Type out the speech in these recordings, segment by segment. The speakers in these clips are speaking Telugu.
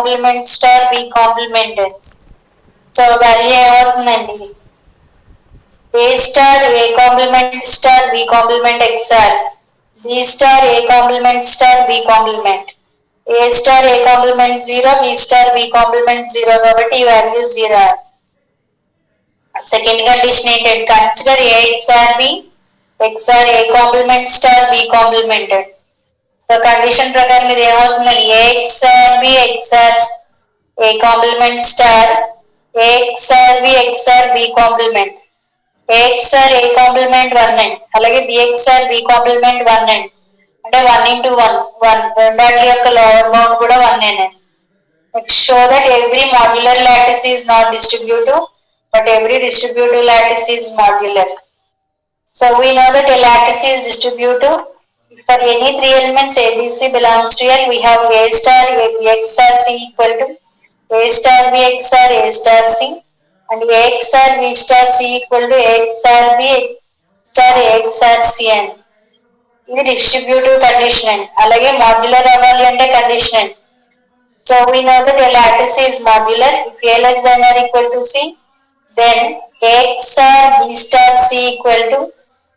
Complement star B complement. So value ఏమవుతుందండి? A star A complement star B complement XR, B star A complement star B complement, A star A complement 0, B star B complement 0 కాబట్టి ఈ వాల్యూ 0. సెకండ్ కండిషన్ ఏంటంటే consider A XR B, XR A complement star B complement. So condition ప్రకారం ఇది ఏమవుతుందండి? A XR B XR A complement star A XR B XR B complement. A XR A complement 1 and అలాగే బిఎక్స్ఆర్ బి కాంప్లిమెంట్ 1 అండ్ అంటే 1 into 1 రెండాటి యొక్క లోవర్ బౌండ్ కూడా 1 and. Next show that every modular lattice is not distributive but every distributive lattice is modular. So we know that a lattice is distributive for any three elements ABC belongs to L. We have A star A B star C equal to A star B XR A star C and A XR B star C equal to A XR B star A XR C and ఇది డిస్ట్రిబ్యూటివ్ కండిషన్ అండి. అలాగే మాడ్యులర్ అవ్వాలి అంటే కండిషన్ అండి. So we know that a lattice is modular if A less than or equal to C, then A XR B star C equal to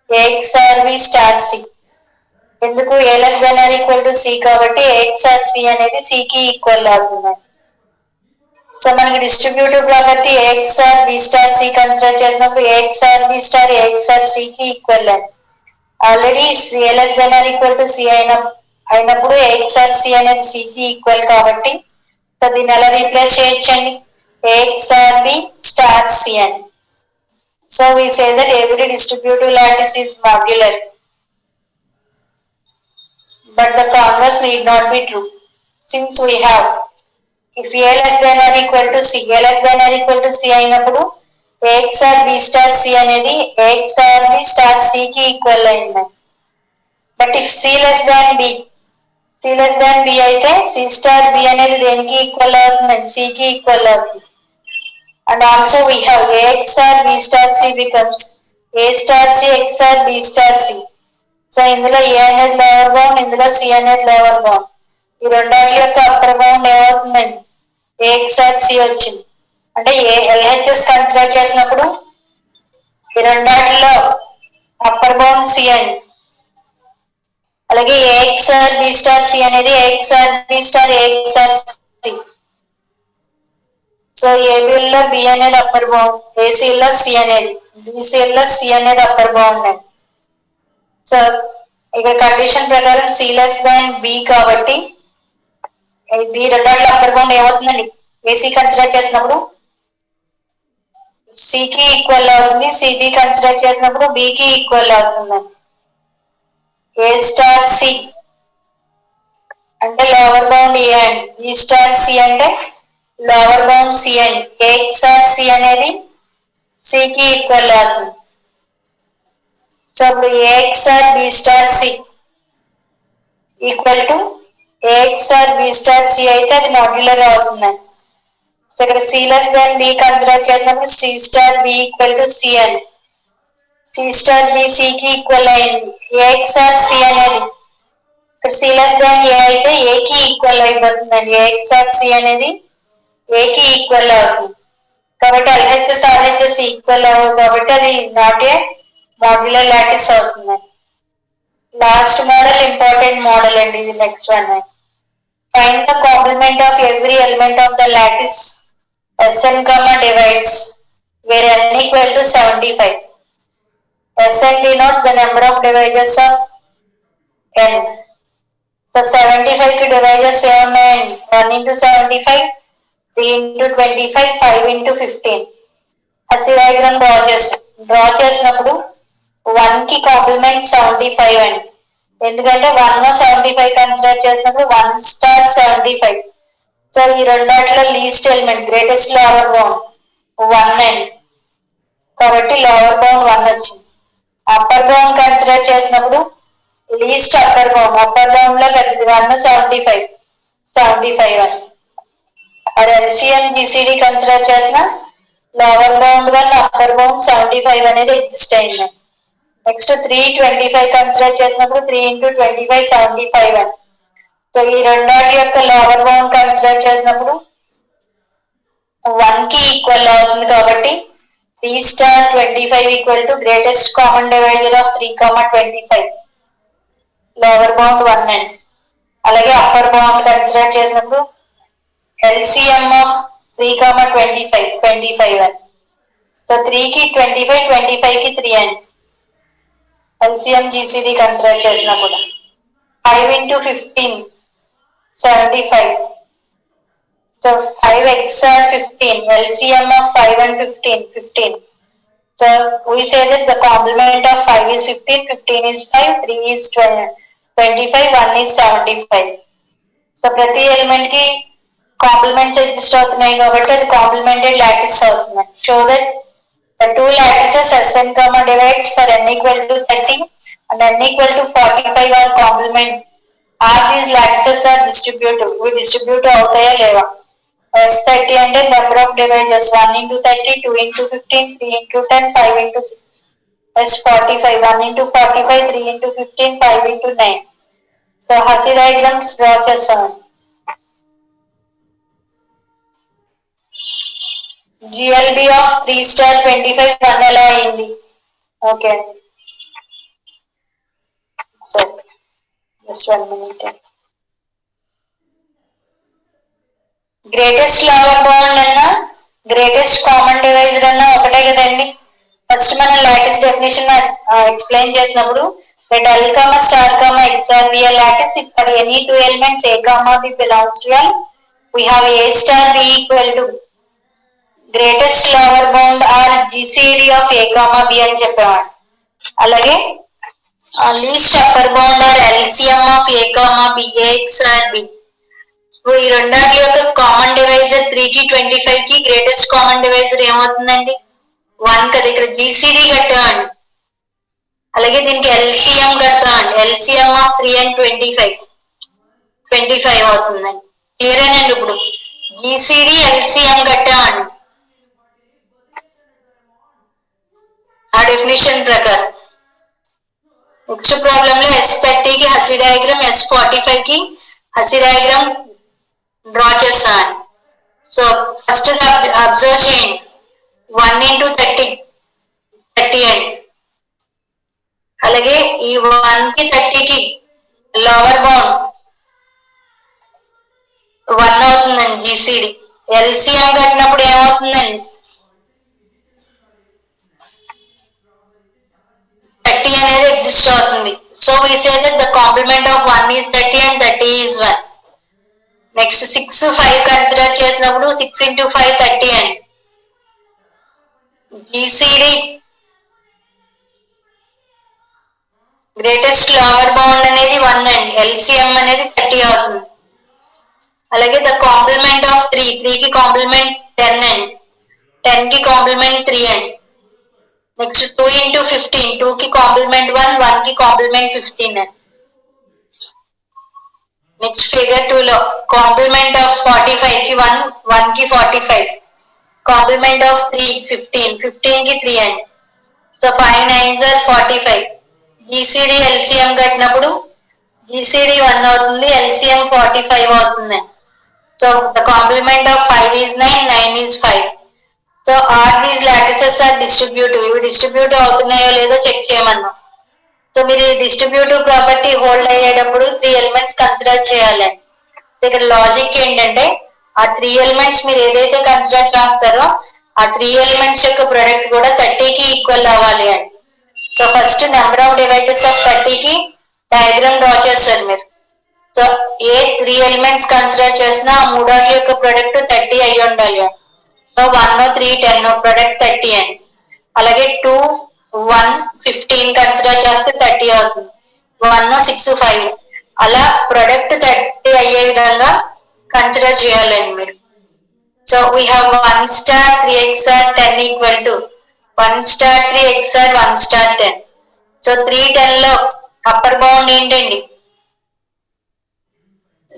A XR B star C. ఎందుకు A less than or equal to C కాబట్టి A XR C అనేది C కి ఈక్వల్ అవుతుంది. సో మనకి డిస్ట్రిబ్యూటివ్ కాబట్టి A XR B star C consider చేసినప్పుడు A XR B star A XR C కి ఈక్వల్ అండి. Already A less than or equal to C అయినప్పుడు A XR C అనేది C కి ఈక్వల్ కాబట్టి సో దీన్ని ఎలా రీప్లేస్ చేయొచ్చండి? A XR B star C అని. So we say that every distributive lattice is modular. But the converse need not be true. Since we have, if A less than or equal to C, A less than or equal to C అయినప్పుడు A XR B star C అనేది A XR B star C కి ఈక్వల్ అయింది. But if C less than B, C less than B అయితే C star B అనేది దేనికి ఈక్వల్ అవుతుందండి? C కి ఈక్వల్ అవుతుంది. And also we have A XR B star C becomes A star C XR B star C. So ఇందులో ఏ అనేది లోవర్ బౌండ్, ఇందులో సి అనేది లోవర్ బౌండ్. ఈ రెండాటి యొక్క అప్పర్ బౌండ్ ఏమవుతుందండి? ఏ XR C వచ్చింది. అంటే ఏ LHS కన్సిడర్ చేసినప్పుడు ఈ రెండాటిలో అప్పర్ బౌండ్ సి అండి. అలాగే ఏ XR B star C అనేది A XR B star A XR C. So ఏబిలో బి అనేది అప్పర్ బౌండ్, ఏసీలో సి అనేది, బీసీలో సి అనేది అప్పర్ బౌండ్ అండి. సో ఇక్కడ కండిషన్ ప్రకారం సి లెస్ దాన్ బి కాబట్టి ఇది రెండాట్లో అప్పర్ బౌండ్ ఏమవుతుందండి? ఏసీ కన్సిడర్ చేసినప్పుడు సికి ఈక్వల్ అవుతుంది, సిబి కన్సిడర్ చేసినప్పుడు బికి ఈక్వల్ అవుతుందండి. ఏ స్టార్ సి అంటే లోవర్ బౌండ్ ఏ అండి, బి స్టార్ సి అంటే లోవర్ బౌండ్ సి అండి. ఏ XR C అనేది సికి ఈక్వల్ అవుతుంది. సో ఇప్పుడు A XR B star C equal to A XR B star C అయితే అది మాడ్యులర్ అవుతుందండి. సో ఇక్కడ C less than B consider చేసినప్పుడు C star B equal to C అని. C star B C కి ఈక్వల్ అయింది. A XR C అనేది ఇక్కడ C less than A అయితే A కి ఈక్వల్ అయిపోతుందండి. A XR C అనేది A కి ఈక్వల్ అవుతుంది. కాబట్టి LHS RHS ఈక్వల్ అవ్వవు కాబట్టి అది నాట్ ఏ మాడ్యులర్ లాటిస్ అవుతుంది. లాస్ట్ మోడల్ ఇంపార్టెంట్ మోడల్ అండి ఇది. Next one, find the complement of every element of the lattice Sn, divides where n equal to 75. Sn denotes the number of divisors of n. So 75 కి డివైజర్స్ ఏమున్నాయండి? 1 into 75, 3 into 25, 5 into 15. అది డయాగ్రామ్ డ్రా చేసినప్పుడు 1 కి కాంప్లిమెంట్ 75 అండి. ఎందుకంటే 1 75 కన్సిడర్ చేసినప్పుడు 1 స్టార్ 75. సో ఈ రెండాటిలో least element greatest lower bound 1 అండి. కాబట్టి లోవర్ బౌండ్ 1 వచ్చింది. అప్పర్ బౌండ్ కన్సిడర్ చేసినప్పుడు లీస్ట్ అప్పర్ బౌండ్ లో పెద్దది 1 75 అని. అది LCM GCD కన్సిడర్ చేసిన లోవర్ బౌండ్ వల్ల అప్పర్ బౌండ్ 75 అనేది ఎగ్జిస్ట్ అయింది. నెక్స్ట్ 325 కన్సిడర్ చేసినప్పుడు 3 into 25 75 అని. సో ఈ రెండాటి యొక్క లోవర్ బౌండ్ కన్సిడర్ చేసినప్పుడు 1 కి ఈక్వల్ అవుతుంది కాబట్టి 3 star 25 equal to greatest common divisor of 3,25 lower bound 1 and అలాగే అప్పర్ బౌండ్ కన్సిడర్ చేసినప్పుడు LCM ఆఫ్ 3,25 25 అని సో 3 కి 25 25 కి 3 అండ్ LCM GCD కన్సిడర్ చేసినప్పుడు 5 into 15 75 so 5 XR 15 LCM of 5 and 15 15 so we say that the complement of 5 is 15 15 is 5 3 is 25 1 is 75 so ప్రతి ఎలిమెంట్ కి కాంప్లిమెంట్స్ ఎగ్జిస్ట్ అవుతున్నాయి కాబట్టి అది కాంప్లిమెంటెడ్ లాటిస్ అవుతుంది show that the two lattices Sn comma divides for n equal to 30 and n equal to 45 are complement are these lattices are distributive we distribute అవుతాయా లేవా S30 అంటే number of divisors 1 into 30 2 into 15 3 into 10 5 into 6 S45 1 into 45 3 into 15 5 into 9 so Hashi diagrams draw చేస్తాను GLB of 3 star 25 1 ఎలా అయింది ఓకే సరే just 1 minute greatest lower bound అన్నా గ్రేటెస్ట్ కామన్ డివైజర్ అన్నా ఒకటే కదండి ఫస్ట్ మనం లాటిస్ డెఫినేషన్ ఎక్స్ప్లెయిన్ చేసినప్పుడు L comma star comma X are be a lattice if for any two elements A comma B belongs to L we have A star B equal to greatest lower bound or GCD of A comma B అని చెప్పేవాడు అలాగే least upper bound or LCM of A comma B AX or B ఈ రెండాటి యొక్క కామన్ డివైజర్ 3 కి 25 కి గ్రేటెస్ట్ కామన్ డివైజర్ ఏమవుతుందండి 1 కదా ఇక్కడ GCD కట్టామండి అలాగే దీనికి LCM కడతామండి LCM ఆఫ్ 3 and 25 అవుతుందండి క్లియరేనండి ఇప్పుడు GCD LCM కట్టామండి ఆ డెఫినేషన్ ప్రకారం నెక్స్ట్ ప్రాబ్లం లో S30 కి హసి డయాగ్రామ్ S45 కి హసి డయాగ్రామ్ డ్రా చేస్తామండి సో ఫస్ట్ అబ్జర్వ్ చేయండి 1 into 30 అండి అలాగే ఈ 1 కి 30 కి లోవర్ బౌండ్ 1 అవుతుందండి GCD LCM కట్టినప్పుడు ఏమవుతుందండి 30 అనేది ఎగ్జిస్ట్ అవుతుంది so we say that the complement of 1 is 30 and 30 is 1 next 6 5 consider చేసినప్పుడు 6 into 5 30 అండి GCD గ్రేటెస్ట్ లోవర్ బౌండ్ అనేది 1 అండి LCM అనేది 30 అవుతుంది అలాగే ద కాంప్లిమెంట్ ఆఫ్ 3 కి కాంప్లిమెంట్ 10 అండి 10 కి కాంప్లిమెంట్ 3 అండి నెక్స్ట్ 2 into 15 2 కి కాంప్లిమెంట్ 1 1 కి కాంప్లిమెంట్ 15 అండి నెక్స్ట్ ఫిగర్ 2 లో కాంప్లిమెంట్ ఆఫ్ 45 కి 1 1 కి 45 కాంప్లిమెంట్ ఆఫ్ 3 15 15 కి 3 అండి so 5 9s are 45 GCD LCM కట్టినప్పుడు GCD 1 అవుతుంది LCM 45 అవుతుంది so the complement of 5 is 9 9 is 5 so are these lattices are distributive ఇవి డిస్ట్రిబ్యూటివ్ అవుతున్నాయో లేదో చెక్ చేయమన్నాం సో మీరు డిస్ట్రిబ్యూటివ్ ప్రాపర్టీ హోల్డ్ అయ్యేటప్పుడు 3 ఎలిమెంట్స్ కన్సిడర్ చేయాలి ఇక్కడ లాజిక్ ఏంటంటే ఆ 3 ఎలిమెంట్స్ మీరు ఏదైతే కన్సిడర్ చేస్తారో ఆ 3 ఎలిమెంట్స్ యొక్క ప్రొడక్ట్ కూడా 30 కి ఈక్వల్ అవ్వాలి అండి so first number of devices of 30 కి డయాగ్రామ్ డ్రా చేస్తారు మీరు సో ఏ 3 ఎలిమెంట్స్ కన్సిడర్ చేసినా ఆ మూడాటి యొక్క ప్రొడక్ట్ 30 అయ్యి ఉండాలి సో 1 3 10 ప్రొడక్ట్ 30 అండి అలాగే 2 1 15 కన్సిడర్ చేస్తే 30 అవుతుంది 1 6 5 అలా ప్రొడక్ట్ 30 అయ్యే విధంగా కన్సిడర్ చేయాలండి మీరు so we have 1 star 3 XR 10 equal to 1 star 3 XR 1 star 10 so 3 10 లో అప్పర్ బౌండ్ ఏంటండి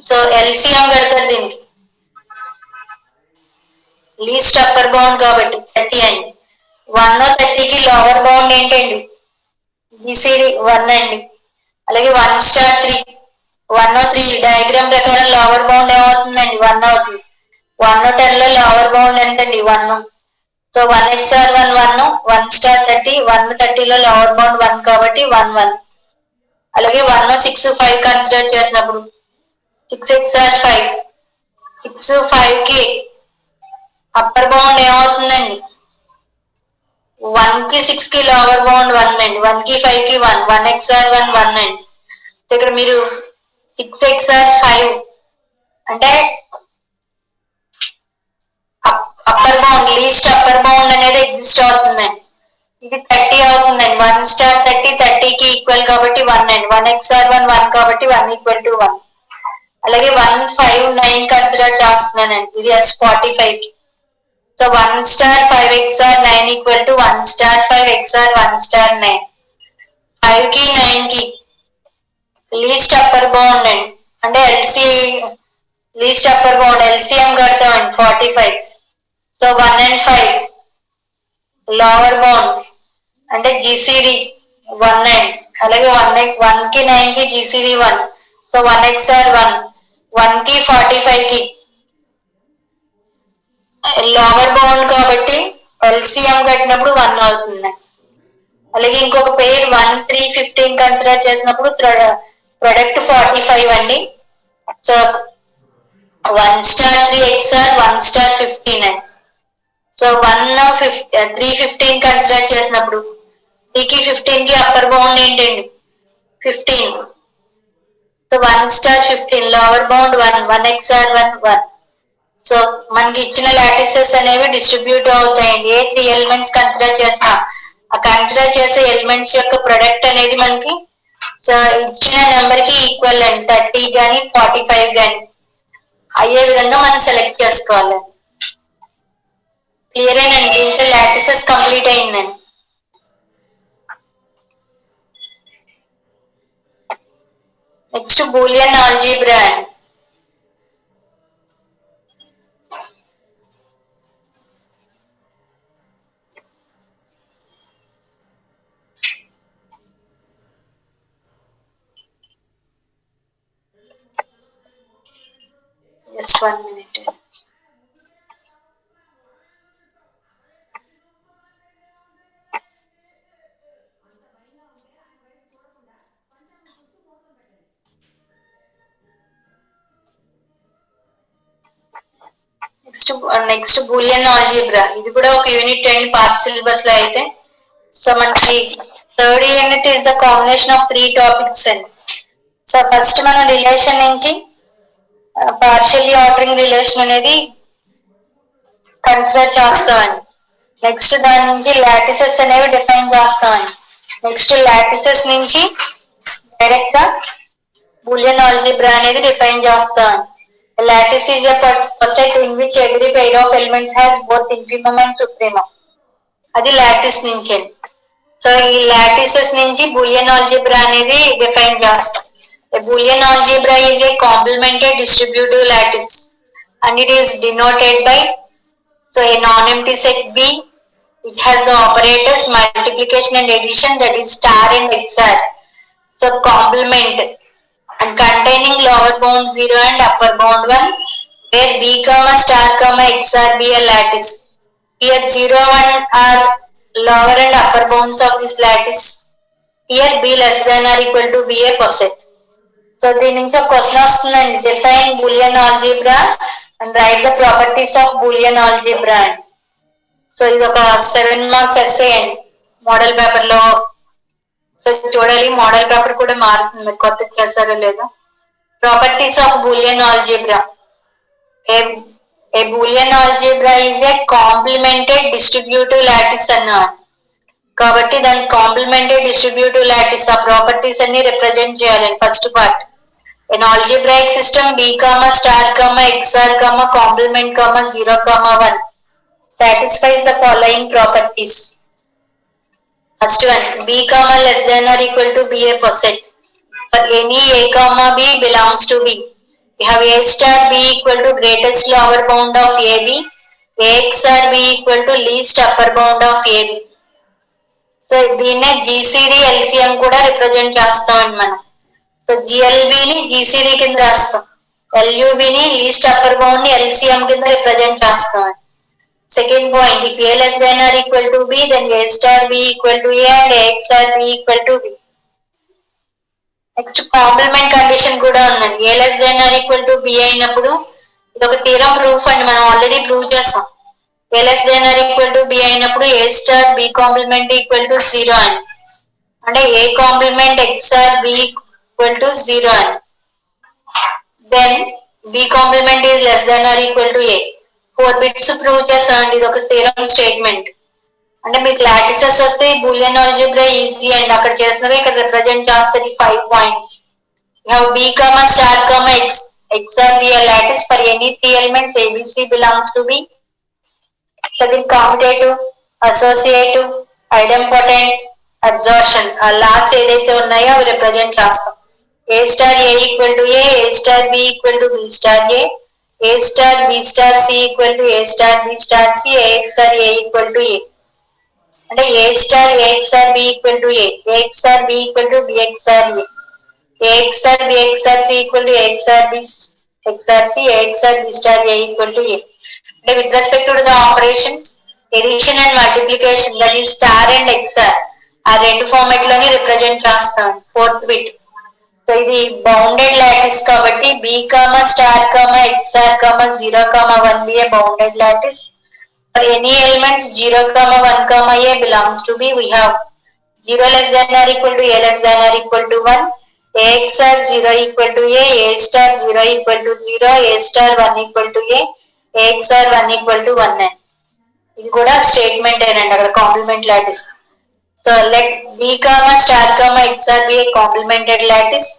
సో LCM కడతారు దీనికి లీస్ట్ అప్పర్ బౌండ్ కాబట్టి 30 అండి 1 30 కి లోవర్ బౌండ్ ఏంటండి GCD 1 అండి అలాగే 1 star 3 103 డయాగ్రామ్ ప్రకారం లోవర్ బౌండ్ ఏమవుతుందండి 1 అవుతుంది. 110 లో లోవర్ బౌండ్ ఎంతండి 1. సో 1 1 1 స్టార్ 30 130 లో లోవర్ బౌండ్ 1 కాబట్టి 1 1. అలాగే 1 6 5 కన్సిడర్ చేసినప్పుడు 6 5 6 5 కి అప్పర్ బౌండ్ ఏమవుతుందండి 1 కి 6 కి లోవర్ బౌండ్ 1 అండి. 1 కి 5 కి 1 1 1 1 అండి. ఇక్కడ మీరు 6 5 అంటే upper bound least upper bound అనేది ఎగ్జిస్ట్ అవుతుందండి. ఇది 30 అవుతుందండి. 1 స్టార్ 30 30కి ఈక్వల్ కాబట్టి 1 అండి. 1 1 కాబట్టి 1 ఈక్వల్ టు 1. అలాగే 1 5 9 కన్సిడర్ చేస్తున్నానండి. ఇది S45 కి. So 1 star 5 9 equal to 1 star 5 1 star 9. 5 కి 9 కి లీస్ట్ అప్పర్ బౌండ్ అండి. అంటే least upper bound LCM కడతామండి 45. So 1 and 5 lower bound అంటే GCD 1 అండి. అలాగే 1 కి 9 కి GCD 1. సో 1 1 కి 45 కి లోవర్ బౌండ్ కాబట్టి LCM కట్టినప్పుడు 1 అవుతుంది. అలాగే ఇంకొక పేర్ 1 3 15 కన్సిడర్ చేసినప్పుడు ప్రొడక్ట్ 45 అండి. సో 1 స్టార్ 3 XR 1 స్టార్ 15 అండి. సో 3 15 కన్సిడర్ చేసినప్పుడు 3 కి 15 కి అప్పర్ బౌండ్ ఏంటండి 15. So 1 star 15 lower bound 1 1 1. So మనకి ఇచ్చిన లాటిసెస్ అనేవి డిస్ట్రిబ్యూట్ అవుతాయండి. ఏ 3 ఎలిమెంట్స్ కన్సిడర్ చేసినా ఆ కన్సిడర్ చేసే ఎలిమెంట్స్ యొక్క ప్రొడక్ట్ అనేది మనకి సో ఇచ్చిన నెంబర్ కి ఈక్వల్ అండి. 30 కానీ 45 కానీ అయ్యే విధంగా మనం సెలెక్ట్ చేసుకోవాలి. క్లియర్ అయినండి. ఇంకా లాటిసెస్ కంప్లీట్ అయిందండి. నెక్స్ట్ బూలియన్ ఆల్జీబ్రా అండి. Just 1 minute. Next Boolean algebra. ఇది కూడా ఒక యూనిట్ అండ్ పార్ట్ సిలబస్ లో అయితే. సో మనకి third unit is the combination of 3 topics అండి. సో ఫస్ట్ మనం రిలేషన్ నుంచి పార్షియల్లీ ఆర్డరింగ్ రిలేషన్ అనేది కన్సిడర్ చేస్తామండి. నెక్స్ట్ దాని నుంచి లాటిసెస్ అనేవి డిఫైన్ చేస్తామండి. నెక్స్ట్ లాటిసెస్ నుంచి డైరెక్ట్ గా బూలియన్ ఆల్జీబ్రా అనేది డిఫైన్ చేస్తామండి. Lattice is a set in which every pair of elements has both infimum and supremum. అది లాటిస్ నుంచి. సో ఈ లాటిసెస్ నుంచి బూలియన్ ఆల్జీబ్రా అనేది డిఫైన్ చేస్తాం. Boolean algebra is a complimented distributive lattice and it is denoted by so a non-empty set B. It has the operators multiplication and addition, that is star and XR. So complement and containing lower bound 0 and upper bound 1, where B comma star comma XR be a lattice. Here 0 1 are lower and upper bounds of this lattice. Here B less than or equal to be a poset. So దీని ఇంకా క్వశ్చన్ వస్తుందండి. Define Boolean algebra and right the properties of Boolean algebra అండి. సో ఇది ఒక 7 మార్క్స్ ఎస్సే అండి. మోడల్ పేపర్ లో చూడాలి. మోడల్ పేపర్ కూడా మారుతుంది, కొత్త చేశారో లేదో. Properties of Boolean algebra. A Boolean algebra is a complimented distributive lattice అన్నారు కాబట్టి దాని కాంప్లిమెంటెడ్ డిస్ట్రిబ్యూటివ్ లాటిస్ ఆ ప్రాపర్టీస్ అన్ని రిప్రజెంట్ చేయాలండి. First part an algebraic system B comma star comma XR comma complement comma 0 comma 1 satisfies the following properties. First one, B comma less than or equal to be a poset. For any A comma B belongs to B, we have A star B equal to greatest lower bound of AB, A XR B equal to least upper bound of AB. So దీన్నే GCD LCM కూడా రిప్రజెంట్ చేస్తామండి మనం. సో జిఎల్బిని జిసిడి కింద రాస్తాం, ఎల్యుబిని లీస్ట్ అప్పర్ బౌండ్ ని ఎల్సిఎం కింద రిప్రజెంట్ చేస్తాం. Second point, if A less than or equal to B then A star B equal to A and A star B equal to B. Next complement condition కూడా ఉందండి. A less than or equal to B అయినప్పుడు ఇది ఒక థీరం ప్రూఫ్ అండి, మనం ఆల్రెడీ ప్రూవ్ చేస్తాం. A less than or equal to B అయినప్పుడు A star B complement equal to zero అని, అంటే A complement XR B equal to zero అని. Then B complement is less than or equal to A. 4 bits prove చేస్తామండి, ఇది ఒక థీరం స్టేట్మెంట్. అంటే మీకు లాటిసెస్ వస్తే బూలియన్ ఆల్జీబ్రా ఈజీ అండ్ అక్కడ చేసినవి ఇక్కడ రిప్రజెంట్ చేస్తుంది 5 points. You have B comma star comma X or B a lattice for any three elements ABC belongs to B. So the commutative, associative, idempotent, absorption ఆ లాట్స్ ఏదైతే ఉన్నాయో అవి రిప్రజెంట్ చేస్తాం. A star A equal to A star B equal to B star A star B star C equal to A star B star C, A XR A equal to A. అంటే A star A XR B equal to A XR B equal to B XR A. AXR B XR C equal to AXR B XR C, AXR B star A equal to A. అంటే with respect to the operations addition and multiplication, that is star and XR, ఆ రెండు ఫార్మాట్ లోనే రిప్రజెంట్ చేస్తాం. 4th bit. సో ఇది బౌండెడ్ లాటిస్ కాబట్టి B comma star comma XR comma 0 comma 1 be a bounded lattice. For any elements 0 comma 1 comma A belongs to B, we have 0 less than or equal to A less than or equal to 1, A XR 0 equal to A star 0 equal to 0, A star 1 equal to A XR 1 equal to 1. ఇది కూడా స్టేట్మెంట్ ఏనండి అక్కడ complement lattice. So let B comma star comma XR be a complemented lattice.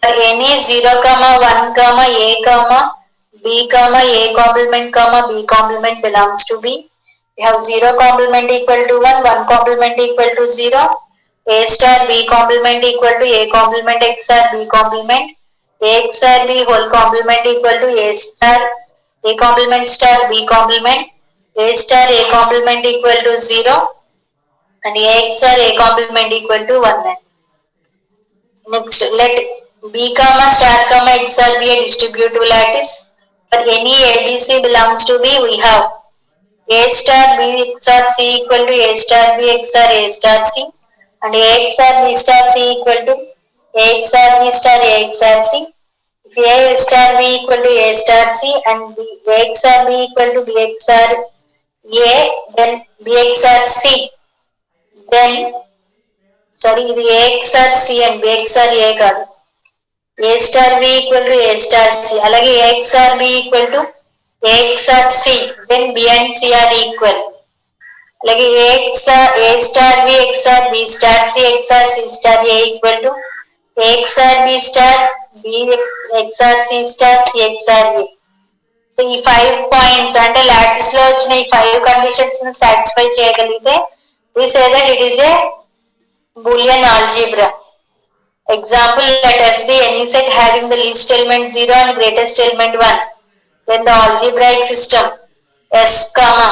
For any 0 comma 1 comma A comma B comma A complement comma B complement belongs to B. We have 0 complement equal to 1, 1 complement equal to 0, A star B complement equal to A complement XR B complement, A XR B whole complement equal to A star A complement star B complement, A star A complement equal to 0 and A XR A complement equal to 1. Next, let B comma star comma XR be a distributive lattice. For any ABC belongs to B, we have A star B XR C equal to A star B XR A star C and A XR B star C equal to A XR B star A XR C. If A star B equal to A star C and A XR B equal to B XR A, then B XR C, then sorry, ఇది A XR C and B XR A కాదు. A star B equal to A star C, అలాగే A XR B equal to A XR C, then B and C are equal. అలాగే A star B XR B star C XR C star A equal to A XR B star B XR C star C XR A. So ఈ 5 పాయింట్స్ అంటే లాటిస్ లో వచ్చిన ఈ 5 కండిషన్స్ ని సాటిస్ఫై చేయగలిగితే we say that it is a Boolean algebra. Example, let S be any set having the least element 0 and greatest element 1. Then the algebraic system S comma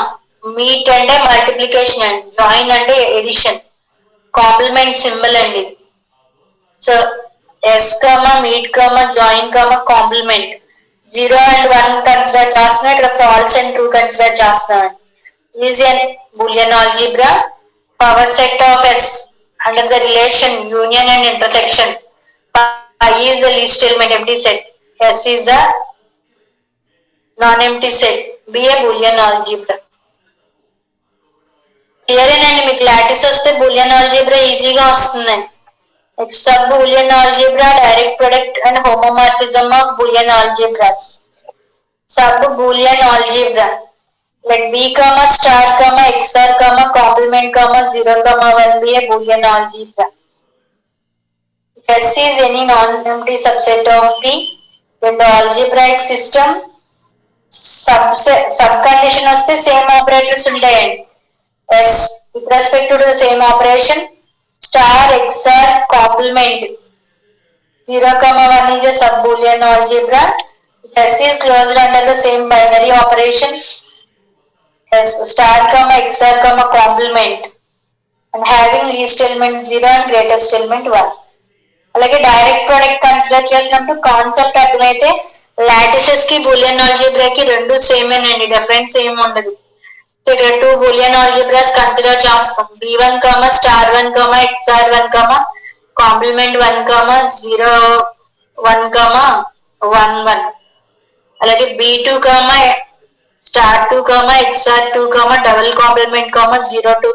meet and multiplication and join and addition complement symbol and it. So S comma meet comma join comma complement 0 and 1 consider chasna ikkada false and true consider chasna. Is a Boolean algebra. Power set of S under the relation union and intersection. I is the least element empty set. S is the non-empty set. Be a Boolean algebra. క్లియరేనండి, మీకు లాటిస్ వస్తే బూలియన్ ఆల్జీబ్రా ఈజీగా వస్తుందండి. Sub Boolean algebra, direct product and homomorphism of Boolean algebras. Sub Boolean algebra, let B comma star comma XR comma complement comma 0 comma 1 be a Boolean algebra. If S is any non-empty subset of B, then the algebraic system subcondition వస్తే సేమ్ ఆపరేటర్స్ ఉంటాయండి. S with respect to the same operation, star XR complement 0 comma 1 is a sub Boolean algebra. If S is closed under the same binary operations, S star comma XR comma complement and having least element 0 and greatest element 1. అలాగే డైరెక్ట్ ప్రొడక్ట్ కన్సిడర్ చేసినప్పుడు కాన్సెప్ట్ అర్థమైతే లాటిసెస్ కి బూలియన్ ఆల్జీబ్రాకి రెండు సేమేనండి, డిఫరెన్స్ ఏమి ఉండదు. ఇక్కడ టూ బూలియన్ ఆల్జీబ్రాస్ కన్సిడర్ చేస్తాం, B1 స్టార్ 1 XR1 కాంప్లిమెంట్ 1 0 1 1 1. అలాగే B2 star 2 XR2 double complement 0 2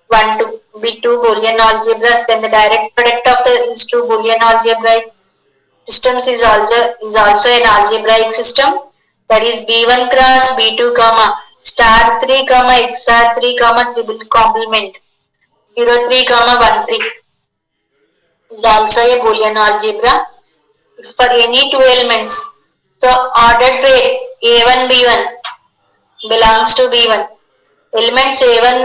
1 2. B2 Boolean algebras. Then the direct product of these two Boolean algebraic systems is also an algebraic system. That is B1 cross B2 star 3 XR3 triple complement 0 3 1 3 is also a Boolean algebra for any two elements. So ordered pair A1 B1 belongs to B1. Elements A1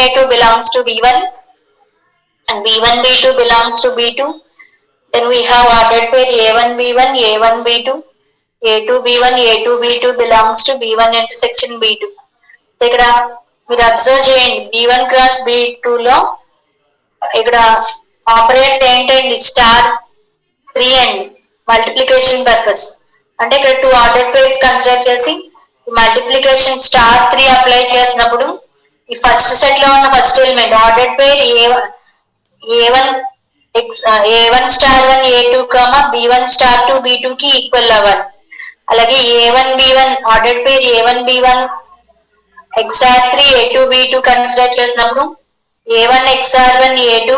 A2 belongs to B1 and B1 B2 belongs to B2. Then we have ordered pair A1 B1 A1 B2 A2 B1 A2 B2 belongs to B1 intersection B2. ఇక్కడ మీరు అబ్జర్వ్ చేయండి, B1 క్రాస్ B2 లో ఇక్కడ ఆపరేట్ ఏంటండి, స్టార్ 3 అండి, మల్టిప్లికేషన్ పర్పస్. అంటే ఇక్కడ టూ ఆర్డర్ పేర్స్ కన్సిడర్ చేసి మల్టిప్లికేషన్ స్టార్ 3 అప్లై చేసినప్పుడు ఈ ఫస్ట్ సెట్ లో ఉన్న ఫస్ట్ ఎలిమెంట్ ఆర్డర్ పేర్ A1 star 1 A2 B1 star 2 B2 కి ఈక్వల్ అవ్వాలి. అలాగే A1 B1 ఆర్డర్ పేర్ A1 B1 XR3 A2 B2 consider చేసినప్పుడు A1 XR1 A2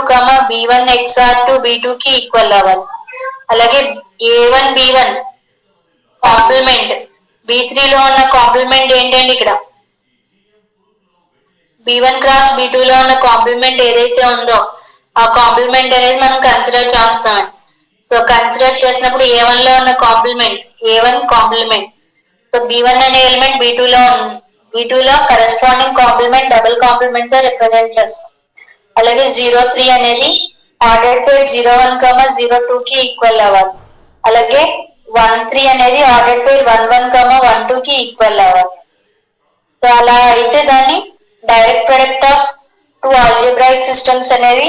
B1 XR2 B2 కి ఈక్వల్ అవ్వాలి. అలాగే A1 B1 కాంప్లిమెంట్ B3 లో ఉన్న కాంప్లిమెంట్ ఏంటండి, ఇక్కడ B1 క్రాస్ B2 లో ఉన్న కాంప్లిమెంట్ ఏదైతే ఉందో ఆ కాంప్లిమెంట్ అనేది మనం కన్సిడర్ చేస్తామని. సో కన్సిడర్ చేసినప్పుడు A1 లో ఉన్న complement A1 complement. So B1 అనే ఎలిమెంట్ B2 లో కరెస్పాండింగ్ కాంప్లిమెంట్ డబుల్ కాంప్లిమెంట్ తో రిప్రజెంట్ చేస్తాం. అలాగే 0 3 అనేది ఆర్డర్ పేర్ 0 1 0 2 కి ఈక్వల్ అవ్వాలి. అలాగే 1 3 అనేది ఆర్డర్ పేర్ 1 1 1 2 కి ఈక్వల్ అవ్వాలి. సో అలా అయితే దాన్ని direct product of two algebraic systems అనేది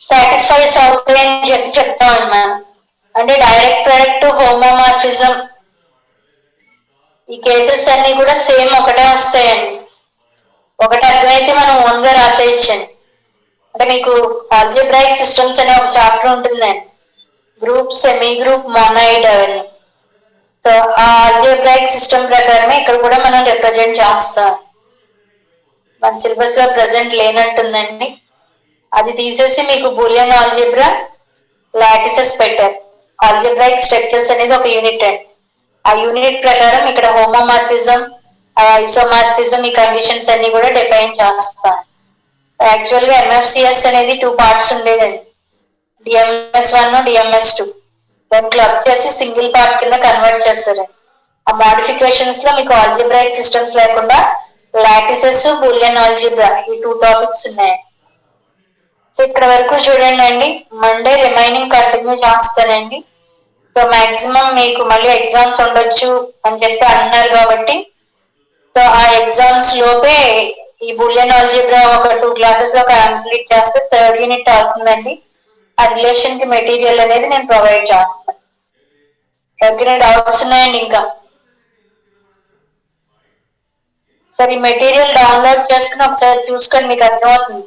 సాటిస్ఫైస్ అవుతాయని చెప్తామండి మనం. అంటే డైరెక్ట్ ప్రొడక్ట్ హోమోమార్ఫిజం ఈ కేసెస్ అన్ని కూడా సేమ్ ఒకటే వస్తాయండి. ఒకటి అర్థమైతే మనం ఓన్ గా రాసేయచ్చండి. అంటే మీకు ఆల్జీబ్రాయిక్ సిస్టమ్స్ అనే ఒక చాప్టర్ ఉంటుందండి, గ్రూప్ సెమీ గ్రూప్ మోనాయిడ్ అవన్నీ. సో ఆ ఆల్జీబ్రాయిక్ సిస్టమ్ ప్రకారమే ఇక్కడ కూడా మనం రిప్రజెంట్ చేస్తాం. మన సిలబస్ లో ప్రజెంట్ లేనట్టుందండి, అది తీసేసి మీకు బూలియన్ ఆల్జీబ్రా లాటిసెస్ పెట్టారు. ఆల్జీబ్రాయిక్ స్ట్రక్చర్స్ అనేది ఒక యూనిట్ అండి. ఆ యూనిట్ ప్రకారం ఇక్కడ హోమోమార్ఫిజం ఐసోమార్ఫిజం ఈ కండిషన్స్ అన్ని కూడా డిఫైన్ చేస్తాం. యాక్చువల్ గా MFCS అనేది 2 పార్ట్స్ ఉండేదండి, DMS1 DMS2. దాన్ని క్లబ్ చేసి సింగిల్ పార్ట్ కింద కన్వర్ట్ చేస్తారు. ఆ మోడిఫికేషన్స్ లో మీకు ఆల్జీబ్రాయిక్ సిస్టమ్స్ లేకుండా లాటిసెస్ బూలియన్ ఆల్జీబ్రా ఈ 2 టాపిక్స్ ఉన్నాయి. సో ఇక్కడ వరకు చూడండి అండి, మండే రిమైనింగ్ కంటిన్యూ చేస్తానండి. సో మాక్సిమం మీకు మళ్ళీ ఎగ్జామ్స్ ఉండొచ్చు అని చెప్పి అంటున్నారు కాబట్టి సో ఆ ఎగ్జామ్స్ లోపే ఈ బూలియన్ ఆల్జీబ్రా ఒక 2 క్లాసెస్ లో కంప్లీట్ చేస్తే 3rd యూనిట్ అవుతుందండి. ఆ రిలేషన్ కి మెటీరియల్ అనేది నేను ప్రొవైడ్ చేస్తాను. ఎవరికైనా డౌట్స్ ఉన్నాయండి ఇంకా? సరే, ఈ మెటీరియల్ డౌన్లోడ్ చేసుకుని ఒకసారి చూసుకోండి, మీకు అర్థమవుతుంది.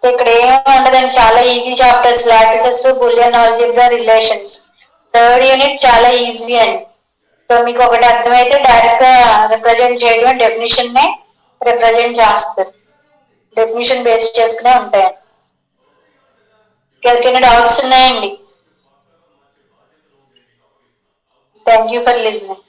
సో ఇక్కడ ఏమీ ఉండదండి, చాలా easy chapters, lattices Boolean algebra relations. 3rd unit చాలా ఈజీ అండి. సో మీకు ఒకటి అర్థమైతే డైరెక్ట్ గా రిప్రజెంట్ చేయడం డెఫినేషన్ నే రిప్రజెంట్ చేస్తారు. డెఫినేషన్ బేస్ చేసుకునే ఉంటాయి. ఎవరికైనా డౌట్స్ ఉన్నాయండి? Thank you for listening.